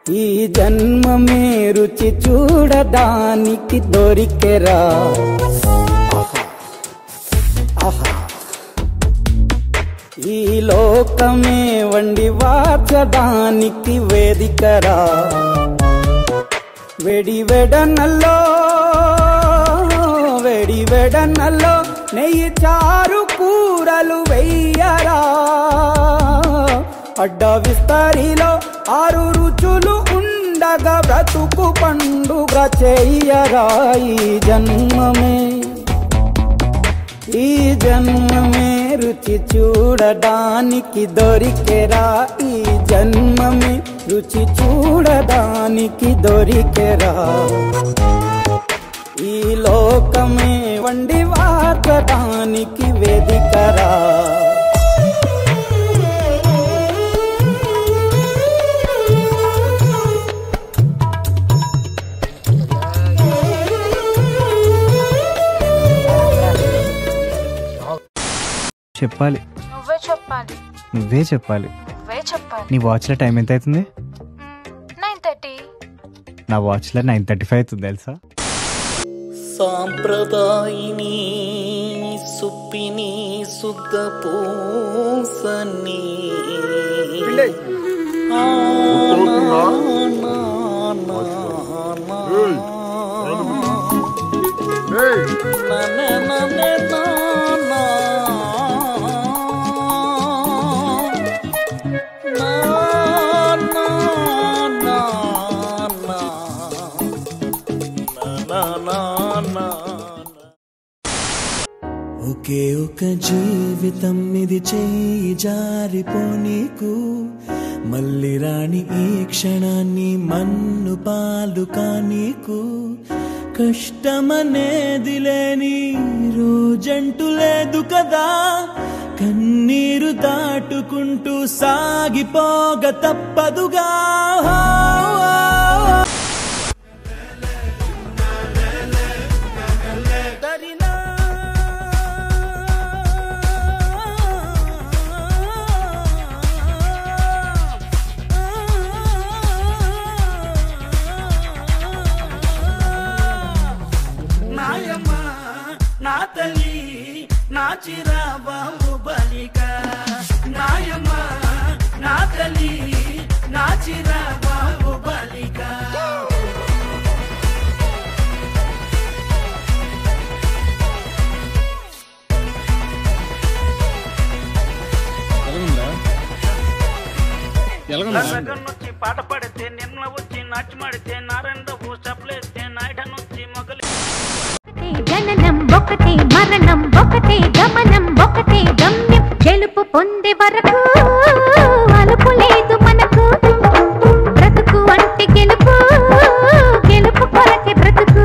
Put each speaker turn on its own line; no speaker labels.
ఈ జన్మమే రుచి చూడడానికి దొరికెరా. ఈ లోకమే వండి వాచడానికి వేదికరా. వెడి వెడనల్లో నెయ్యి చారు కూరలు వెయ్యరా. అడ్డ విస్తరిలో 6 రుచులు ఉండగా బ్రతుకు పండుగ చెయ్యరా. ఈ జన్మమే రుచి చూడడానికి దొరికెరా. ఈ జన్మమే రుచి చూడడానికి దొరికెరా. ఈ లోకమే వండి వాచడానికి వేదికరా.
చెప్పాలి. నువ్వే చెప్పాలి. నీ వాచ్లో టైం ఎంత అవుతుంది?
9:30.
నా వాచ్లో 9:35 అవుతుంది తెలుసా?
సాంప్రదాయిని సుప్పిని సుద్ద పూసని
ఒకే ఒక జీవితం ఇది చేయి జారిపోనీకు, మళ్ళీ రాణి ఈ క్షణాన్ని మన్ను పాలు కానీకు. కష్టమనేది లేని రోజంటూ లేదు కదా, కన్నీరు దాటుకుంటూ సాగిపోగ తప్పదుగా.
నా తల్లి నా చిరాబాబు బలిక, నాయమ్మ నా తల్లి నా చిరాబాబు బలిక. నొచ్చి పాట పడితే నిన్న వచ్చి నాట్యమాడితే నారాయణరావు చప్పలేస్తే నాయుడనొచ్చి మొగలి.
జననం ఒకటే మరణం ఒకటే గమనం ఒకటే గమ్యం, గెలుపు పొందే వరకు అలుపు లేదు మనకు. బ్రతుకు అంటే గెలుపు, గెలుపు కొరకే బ్రతుకు.